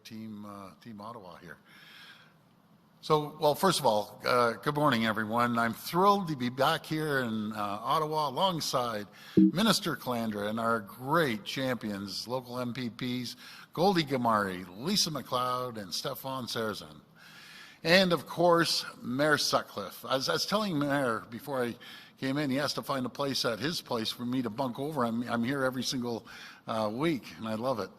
Team Ottawa here. So, well, first of all, good morning, everyone. I'm thrilled to be back here in Ottawa alongside Minister Calandra and our great champions, local MPPs, Goldie Gamari, Lisa MacLeod, and Stefan Sarazan. And, of course, Mayor Sutcliffe. As I was telling Mayor before I came in, he has to find a place at his place for me to bunk over. I'm here every single week, and I love it.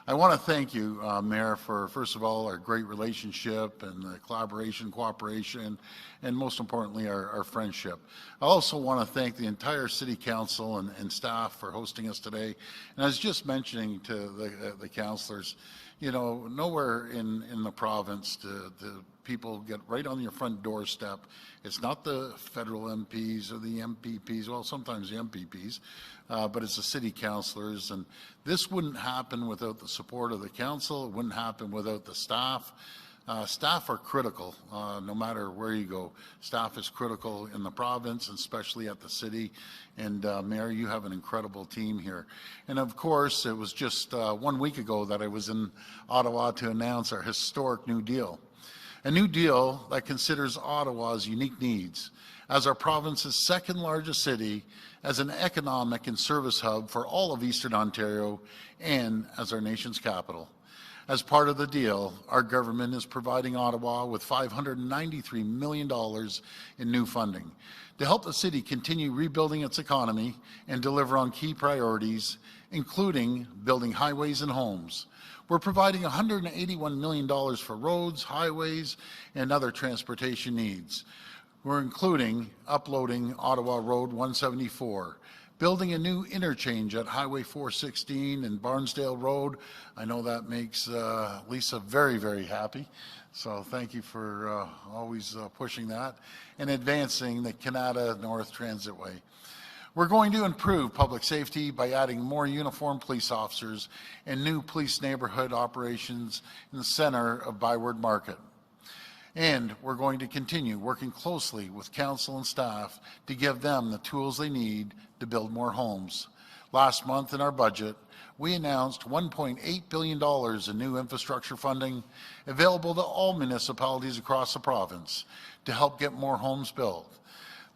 I want to thank you, Mayor, for, first of all, our great relationship and the collaboration, cooperation, and most importantly, our friendship. I also want to thank the entire City Council and staff for hosting us today. And I was just mentioning to the councillors, you know, nowhere in the province do people get right on your front doorstep. It's not the federal MPs or the MPPs, well, sometimes the MPPs, but it's the city councillors. And this wouldn't happen without the support of the council. It wouldn't happen without the staff. Staff are critical, no matter where you go. Staff is critical in the province, and especially at the city. And Mayor, you have an incredible team here. And of course, it was just 1 week ago that I was in Ottawa to announce our historic New Deal. A new deal that considers Ottawa's unique needs as our province's second largest city, as an economic and service hub for all of Eastern Ontario, and as our nation's capital. As part of the deal, our government is providing Ottawa with $593 million in new funding to help the city continue rebuilding its economy and deliver on key priorities, including building highways and homes. We're providing $181 million for roads, highways, and other transportation needs. We're including uploading Ottawa Road 174, building a new interchange at Highway 416 and Barnsdale Road. I know that makes Lisa very, very happy. So thank you for always pushing that. And advancing the Canada North Transitway. We're going to improve public safety by adding more uniformed police officers and new police neighborhood operations in the center of Byward Market. And we're going to continue working closely with council and staff to give them the tools they need to build more homes. Last month in our budget, we announced $1.8 billion in new infrastructure funding available to all municipalities across the province to help get more homes built.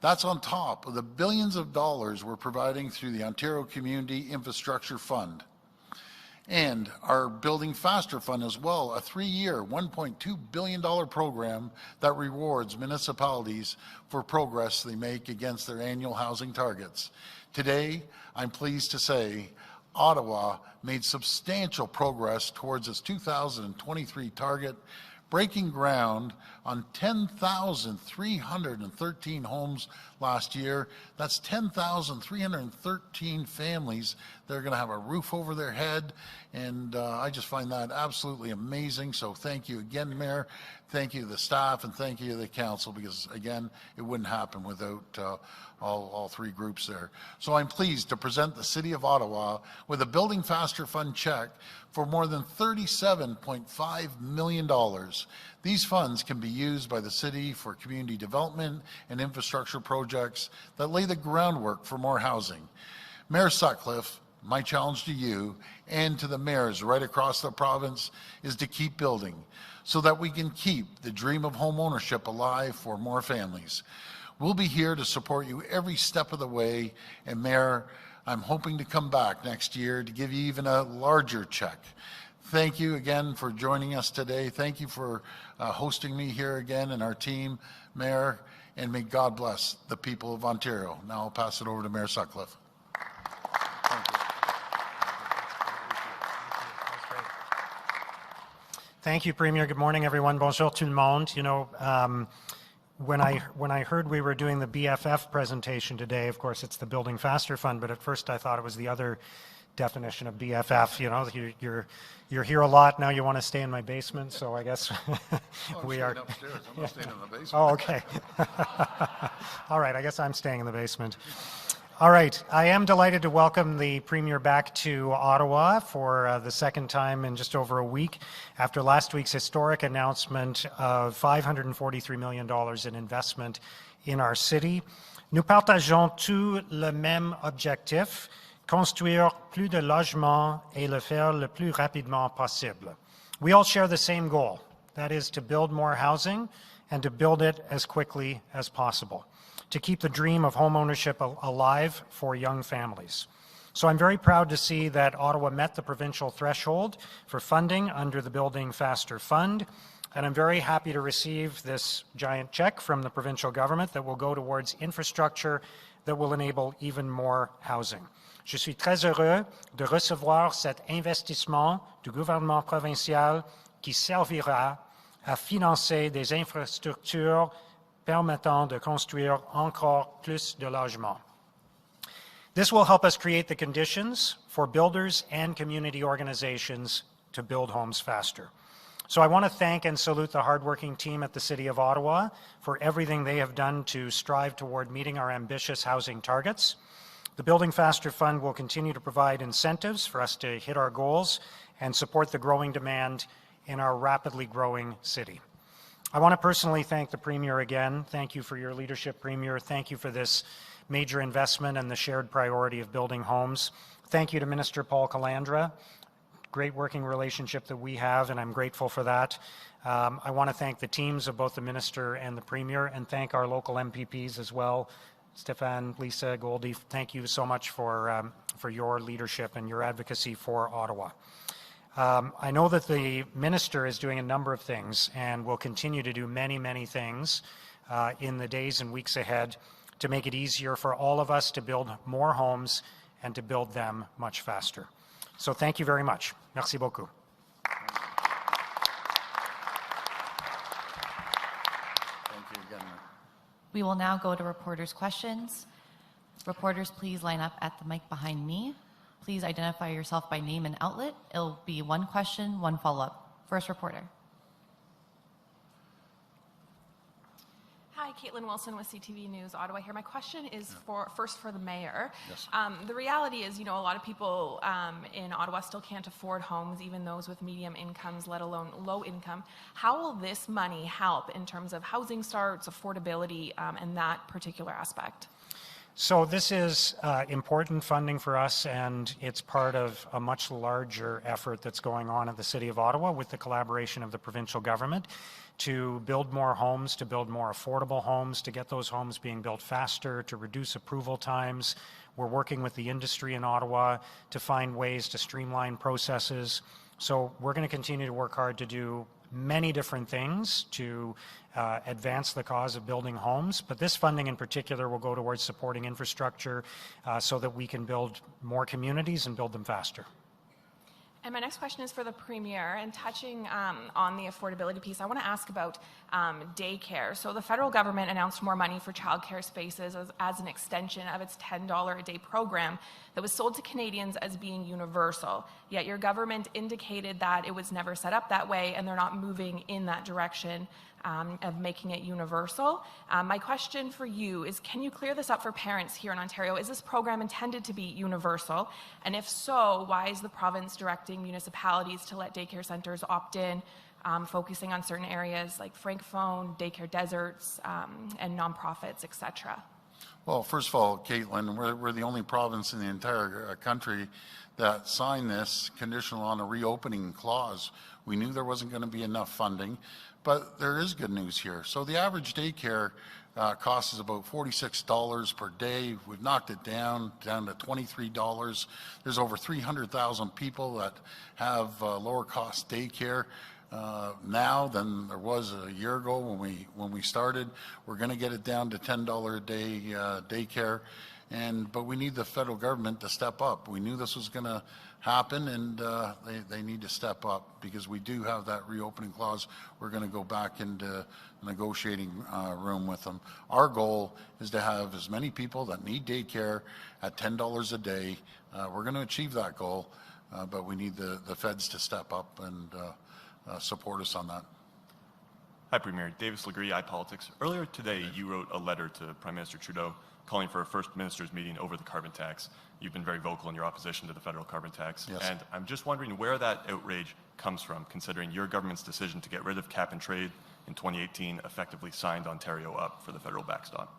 That's on top of the billions of dollars we're providing through the Ontario Community Infrastructure Fund. And our Building Faster Fund as well, a 3-year, $1.2 billion program that rewards municipalities for progress they make against their annual housing targets. Today, I'm pleased to say Ottawa made substantial progress towards its 2023 target, breaking ground on 10,313 homes last year. That's 10,313 families that are going to have a roof over their head, and I just find that absolutely amazing. So thank you again, Mayor. Thank you to the staff, and thank you to the council, because again, it wouldn't happen without all three groups there. So I'm pleased to present the City of Ottawa with a Building Faster Fund check for more than $37.5 million. These funds can be used by the city for community development and infrastructure projects that lay the groundwork for more housing. Mayor Sutcliffe, my challenge to you and to the mayors right across the province is to keep building so that we can keep the dream of home ownership alive for more families. We'll be here to support you every step of the way, and Mayor, I'm hoping to come back next year to give you even a larger check. Thank you again for joining us today. Thank you for hosting me here again and our team, Mayor, and may God bless the people of Ontario. Now I'll pass it over to Mayor Sutcliffe. Thank you. Thank you, Premier. Good morning, everyone. Bonjour tout le monde. You know, when I heard we were doing the BFF presentation today, of course, it's the Building Faster Fund, but at first I thought it was the other definition of BFF. You know, you're here a lot, now you want to stay in my basement, so I guess we are upstairs. I'm not staying in the basement. Oh, okay. All right, I guess I'm staying in the basement. All right, I am delighted to welcome the Premier back to Ottawa for the second time in just over a week after last week's historic announcement of $543 million in investment in our city. Nous partageons tous le même objectif, construire plus de logements et le faire le plus rapidement possible. We all share the same goal, that is to build more housing and to build it as quickly as possible, to keep the dream of homeownership alive for young families. So I'm very proud to see that Ottawa met the provincial threshold for funding under the Building Faster Fund, and I'm very happy to receive this giant check from the provincial government that will go towards infrastructure that will enable even more housing. Je suis très heureux de recevoir cet investissement du gouvernement provincial qui servira à financer des infrastructures permettant de construire encore plus de logements. This will help us create the conditions for builders and community organizations to build homes faster. So I want to thank and salute the hardworking team at the City of Ottawa for everything they have done to strive toward meeting our ambitious housing targets. The Building Faster Fund will continue to provide incentives for us to hit our goals and support the growing demand in our rapidly growing city. I want to personally thank the Premier again. Thank you for your leadership, Premier. Thank you for this major investment and the shared priority of building homes. Thank you to Minister Paul Calandra. Great working relationship that we have, and I'm grateful for that. I want to thank the teams of both the Minister and the Premier, and thank our local MPPs as well. Stéphane, Lisa, Goldie, thank you so much for your leadership and your advocacy for Ottawa. I know that the Minister is doing a number of things and will continue to do many, many things in the days and weeks ahead to make it easier for all of us to build more homes and to build them much faster. So thank you very much. Merci beaucoup. Thank you again. We will now go to reporters' questions. Reporters, please line up at the mic behind me. Please identify yourself by name and outlet. It'll be one question, one follow-up. First reporter. Hi, Caitlin Wilson with CTV News Ottawa here. My question is first for the mayor. Yes. The reality is, a lot of people in Ottawa still can't afford homes, even those with medium incomes, let alone low income. How will this money help in terms of housing starts, affordability, and that particular aspect? So this is important funding for us, and it's part of a much larger effort that's going on at the City of Ottawa with the collaboration of the provincial government to build more homes, to build more affordable homes, to get those homes being built faster, to reduce approval times. We're working with the industry in Ottawa to find ways to streamline processes. So we're going to continue to work hard to do many different things to advance the cause of building homes, but this funding in particular will go towards supporting infrastructure so that we can build more communities and build them faster. And my next question is for the Premier, and touching on the affordability piece, I want to ask about daycare. So the federal government announced more money for childcare spaces as an extension of its $10 a day program that was sold to Canadians as being universal. Yet your government indicated that it was never set up that way, and they're not moving in that direction of making it universal. My question for you is, can you clear this up for parents here in Ontario? Is this program intended to be universal? And if so, why is the province directing municipalities to let daycare centres opt in, focusing on certain areas like francophone, daycare deserts, and nonprofits, etc.? Well, first of all, Caitlin, we're the only province in the entire country that signed this conditional on a reopening clause. We knew there wasn't going to be enough funding, but there is good news here. So the average daycare cost is about $46 per day. We've knocked it down to $23. There's over 300,000 people that have lower cost daycare now than there was a year ago when we started. We're going to get it down to $10 a day daycare, but we need the federal government to step up. We knew this was going to happen, and they need to step up because we do have that reopening clause. We're going to go back into the negotiating room with them. Our goal is to have as many people that need daycare at $10 a day. We're going to achieve that goal, but we need the feds to step up and support us on that. Hi, Premier. Davis Legree, iPolitics. Earlier today, you wrote a letter to Prime Minister Trudeau calling for a first ministers meeting over the carbon tax. You've been very vocal in your opposition to the federal carbon tax. Yes. And I'm just wondering where that outrage comes from, considering your government's decision to get rid of cap and trade in 2018 effectively signed Ontario up for the federal backstop.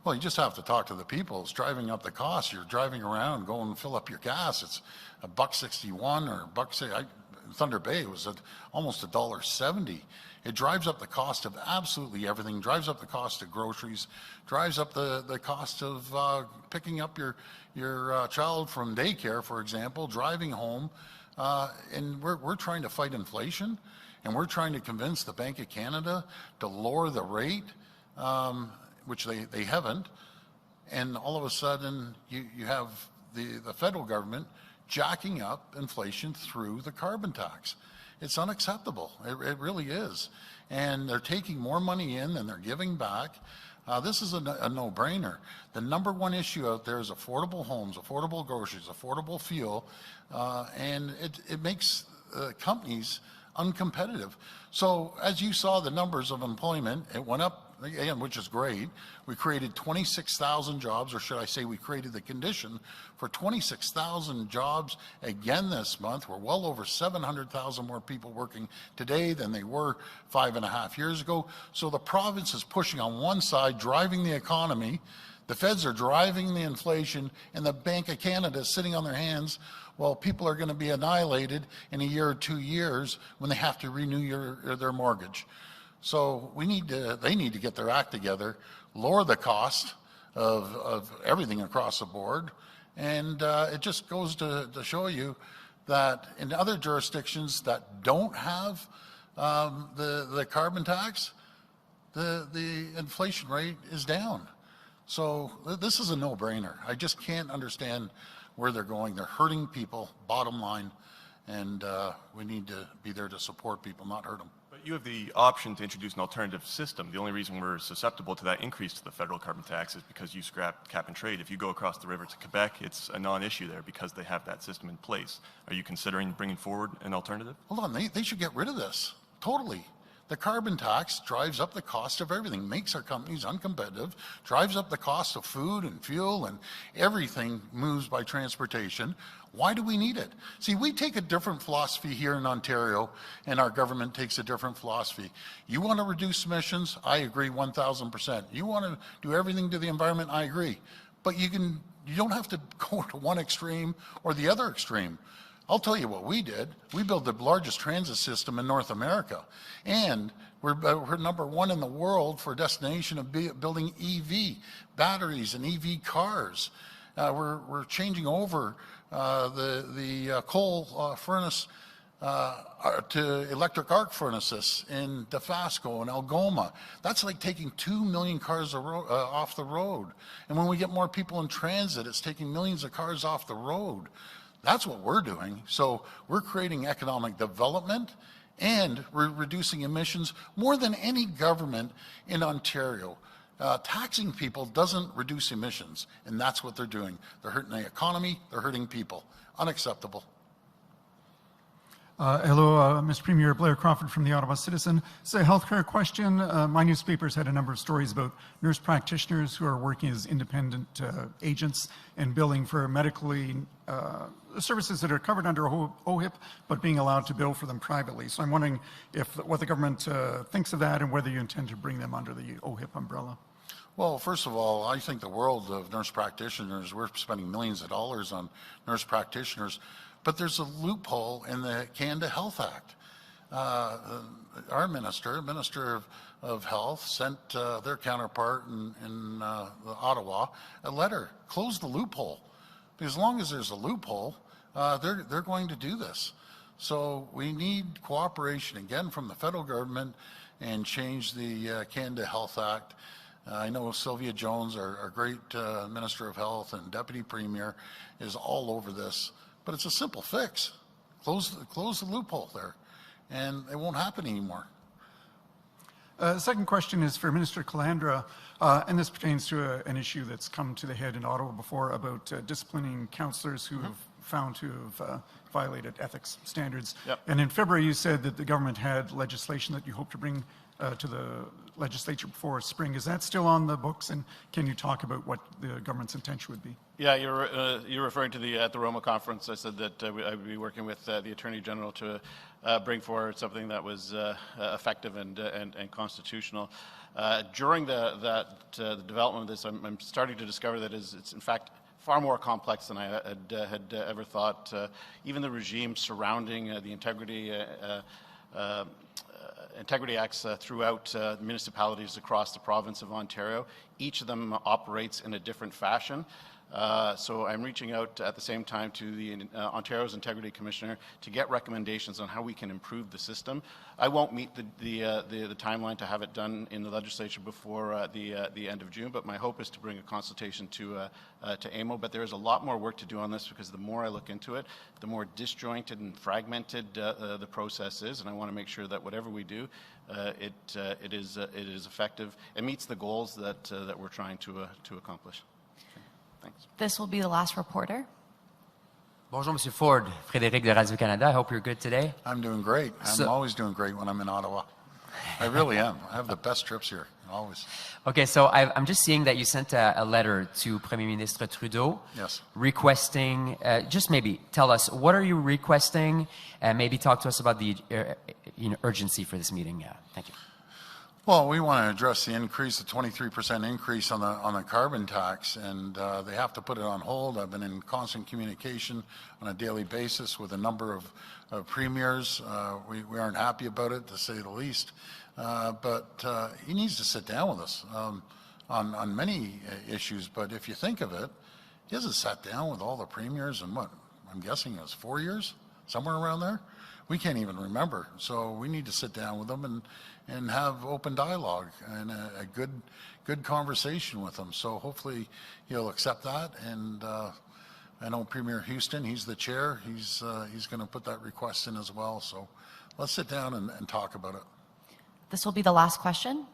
Well, you just have to talk to the people. It's driving up the cost. You're driving around, going and fill up your gas. It's $1.61 or $1.60. Thunder Bay was at almost $1.70. It drives up the cost of absolutely everything, drives up the cost of groceries, drives up the cost of picking up your child from daycare, for example, driving home. And we're trying to fight inflation, and we're trying to convince the Bank of Canada to lower the rate, which they haven't. And all of a sudden, you have the federal government jacking up inflation through the carbon tax. It's unacceptable. It really is. And they're taking more money in than they're giving back. This is a no-brainer. The number one issue out there is affordable homes, affordable groceries, affordable fuel, and it makes companies uncompetitive. So as you saw the numbers of employment, it went up again, which is great. We created 26,000 jobs, or should I say we created the condition for 26,000 jobs again this month. We're well over 700,000 more people working today than they were 5.5 years ago. So the province is pushing on one side, driving the economy. The feds are driving the inflation, and the Bank of Canada is sitting on their hands while people are going to be annihilated in a year or 2 years when they have to renew their mortgage. So they need to get their act together, lower the cost of everything across the board, and it just goes to show you that in other jurisdictions that don't have the carbon tax, the inflation rate is down. So this is a no-brainer. I just can't understand where they're going. They're hurting people, bottom line, and we need to be there to support people, not hurt them. But you have the option to introduce an alternative system. The only reason we're susceptible to that increase to the federal carbon tax is because you scrap cap and trade. If you go across the river to Quebec, it's a non-issue there because they have that system in place. Are you considering bringing forward an alternative? Hold on, they should get rid of this, totally. The carbon tax drives up the cost of everything, makes our companies uncompetitive, drives up the cost of food and fuel, and everything moves by transportation. Why do we need it? See, we take a different philosophy here in Ontario, and our government takes a different philosophy. You want to reduce emissions? I agree 1,000%. You want to do everything to the environment? I agree. But you don't have to go to one extreme or the other extreme. I'll tell you what we did. We built the largest transit system in North America, and we're number one in the world for a destination of building EV batteries and EV cars. We're changing over the coal furnace to electric arc furnaces in Dofasco and Algoma. That's like taking 2 million cars off the road. And when we get more people in transit, it's taking millions of cars off the road. That's what we're doing. So we're creating economic development, and we're reducing emissions more than any government in Ontario. Taxing people doesn't reduce emissions, and that's what they're doing. They're hurting the economy, they're hurting people. Unacceptable. Hello, Mr. Premier. Blair Crawford from the Ottawa Citizen. It's a healthcare question. My newspapers had a number of stories about nurse practitioners who are working as independent agents and billing for medically services that are covered under OHIP, but being allowed to bill for them privately. So I'm wondering what the government thinks of that and whether you intend to bring them under the OHIP umbrella. Well, first of all, I think the world of nurse practitioners, we're spending millions of dollars on nurse practitioners, but there's a loophole in the Canada Health Act. Our Minister of Health, sent their counterpart in Ottawa a letter, close the loophole. Because as long as there's a loophole, they're going to do this. So we need cooperation again from the federal government and change the Canada Health Act. I know Sylvia Jones, our great Minister of Health and Deputy Premier, is all over this. But it's a simple fix. Close the loophole there, and it won't happen anymore. The second question is for Minister Calandra, and this pertains to an issue that's come to the head in Ottawa before about disciplining councillors who have found to have violated ethics standards. Yep. And in February, you said that the government had legislation that you hope to bring to the legislature before spring. Is that still on the books, and can you talk about what the government's intention would be? Yeah, you're referring to at the Roma conference. I said that I would be working with the Attorney General to bring forward something that was effective and constitutional. During the development of this, I'm starting to discover that it's in fact far more complex than I had ever thought. Even the regime surrounding the Integrity Acts throughout municipalities across the province of Ontario, each of them operates in a different fashion. So I'm reaching out at the same time to the Ontario's Integrity Commissioner to get recommendations on how we can improve the system. I won't meet the timeline to have it done in the legislature before the end of June, but my hope is to bring a consultation to AMO. But there is a lot more work to do on this, because the more I look into it, the more disjointed and fragmented the process is, and I want to make sure that whatever we do, it is effective and meets the goals that we're trying to accomplish. Thanks. This will be the last reporter. Bonjour, Monsieur Ford. Frédéric de Radio-Canada. I hope you're good today. I'm doing great. I'm always doing great when I'm in Ottawa. I really am. I have the best trips here, always. Okay, so I'm just seeing that you sent a letter to Premier Ministre Trudeau. Yes. Requesting, just maybe tell us, what are you requesting? And maybe talk to us about the urgency for this meeting. Thank you. Well, we want to address the increase, the 23% increase on the carbon tax, and they have to put it on hold. I've been in constant communication on a daily basis with a number of premiers. We aren't happy about it, to say the least, but he needs to sit down with us on many issues. But if you think of it, he hasn't sat down with all the premiers in what, I'm guessing it was 4 years, somewhere around there. We can't even remember. So we need to sit down with them and have open dialogue and a good conversation with them. So hopefully he'll accept that. And I know Premier Houston, he's the chair. He's going to put that request in as well. So let's sit down and talk about it. This will be the last question.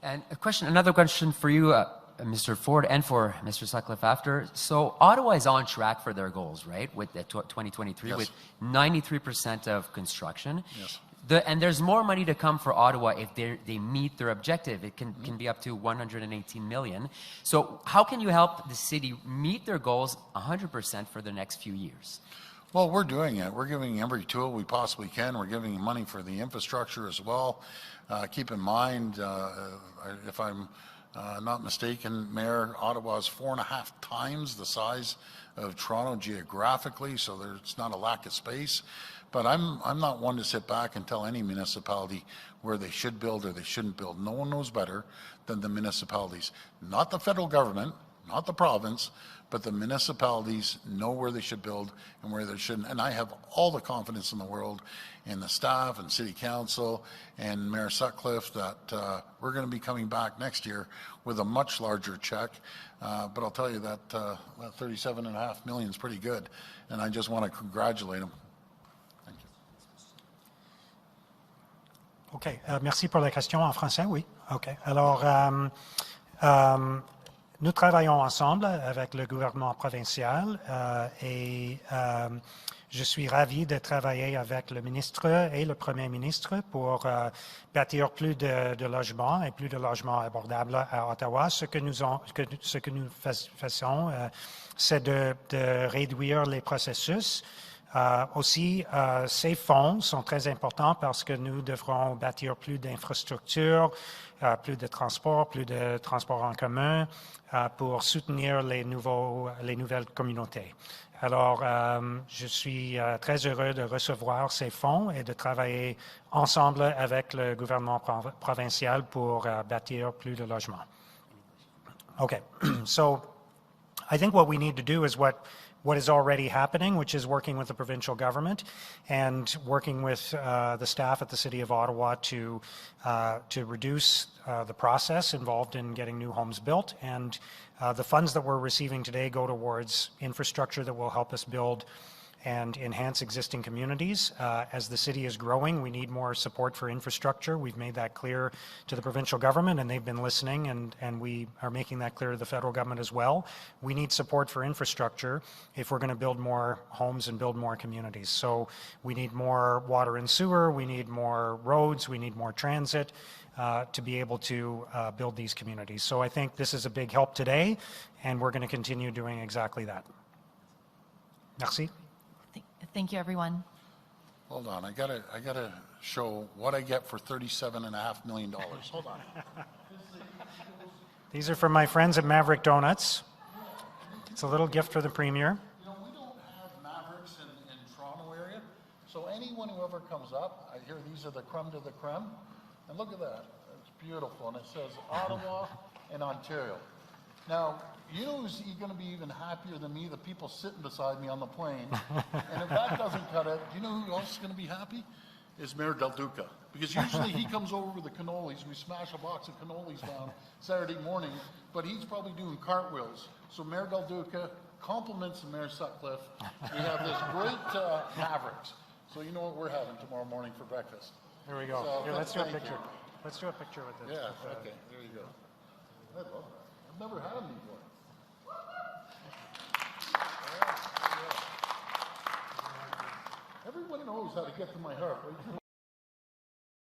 And another question for you, Mr. Ford, and for Mr. Sutcliffe after. So Ottawa is on track for their goals, right, with the 2023, yes, with 93% of construction. Yes. And there's more money to come for Ottawa if they meet their objective. It can be up to $118 million. So how can you help the city meet their goals 100% for the next few years? Well, we're doing it. We're giving every tool we possibly can. We're giving money for the infrastructure as well. Keep in mind, if I'm not mistaken, Mayor, Ottawa is 4.5 times the size of Toronto geographically, so there's not a lack of space. But I'm not one to sit back and tell any municipality where they should build or they shouldn't build. No one knows better than the municipalities. Not the federal government, not the province, but the municipalities know where they should build and where they shouldn't. And I have all the confidence in the world in the staff and city council and Mayor Sutcliffe that we're going to be coming back next year with a much larger check. But I'll tell you that that $37.5 million is pretty good. And I just want to congratulate them. OK. Merci pour la question en français, oui. OK. Alors, nous travaillons ensemble avec le gouvernement provincial et je suis ravi de travailler avec le ministre et le premier ministre pour bâtir plus de logements et plus de logements abordables à Ottawa. Ce que nous faisons, c'est de réduire les processus. Aussi, ces fonds sont très importants parce que nous devrons bâtir plus d'infrastructures, plus de transports en commun pour soutenir les nouvelles communautés. Alors, je suis très heureux de recevoir ces fonds et de travailler ensemble avec le gouvernement provincial pour bâtir plus de logements. Okay, so I think what we need to do is what is already happening, which is working with the provincial government and working with the staff at the City of Ottawa to reduce the process involved in getting new homes built. And the funds that we're receiving today go towards infrastructure that will help us build and enhance existing communities. As the city is growing, we need more support for infrastructure. We've made that clear to the provincial government, and they've been listening, and we are making that clear to the federal government as well. We need support for infrastructure if we're going to build more homes and build more communities. So we need more water and sewer, we need more roads, we need more transit to be able to build these communities. So I think this is a big help today, and we're going to continue doing exactly that. Merci. Thank you, everyone. Hold on, I gotta show what I get for $37.5 million. Hold on. These are from my friends at Maverick Donuts. It's a little gift for the Premier. You know, we don't have Mavericks in Toronto area, so anyone who ever comes up, I hear these are the creme de the creme, and look at that. It's beautiful, and it says Ottawa and Ontario. Now, you know who's going to be even happier than me? The people sitting beside me on the plane. And if that doesn't cut it, do you know who else is going to be happy? Is Mayor Del Duca. Because usually he comes over with the cannolis. We smash a box of cannolis down Saturday morning, but he's probably doing cartwheels. So Mayor Del Duca compliments Mayor Sutcliffe. We have this great Mavericks. So you know what we're having tomorrow morning for breakfast. Here we go. So, Here, let's do a thank picture. you. Let's do a picture with this. Yeah, with, okay, there you go. I love that. I've never had them before. Everyone knows how to get to my heart.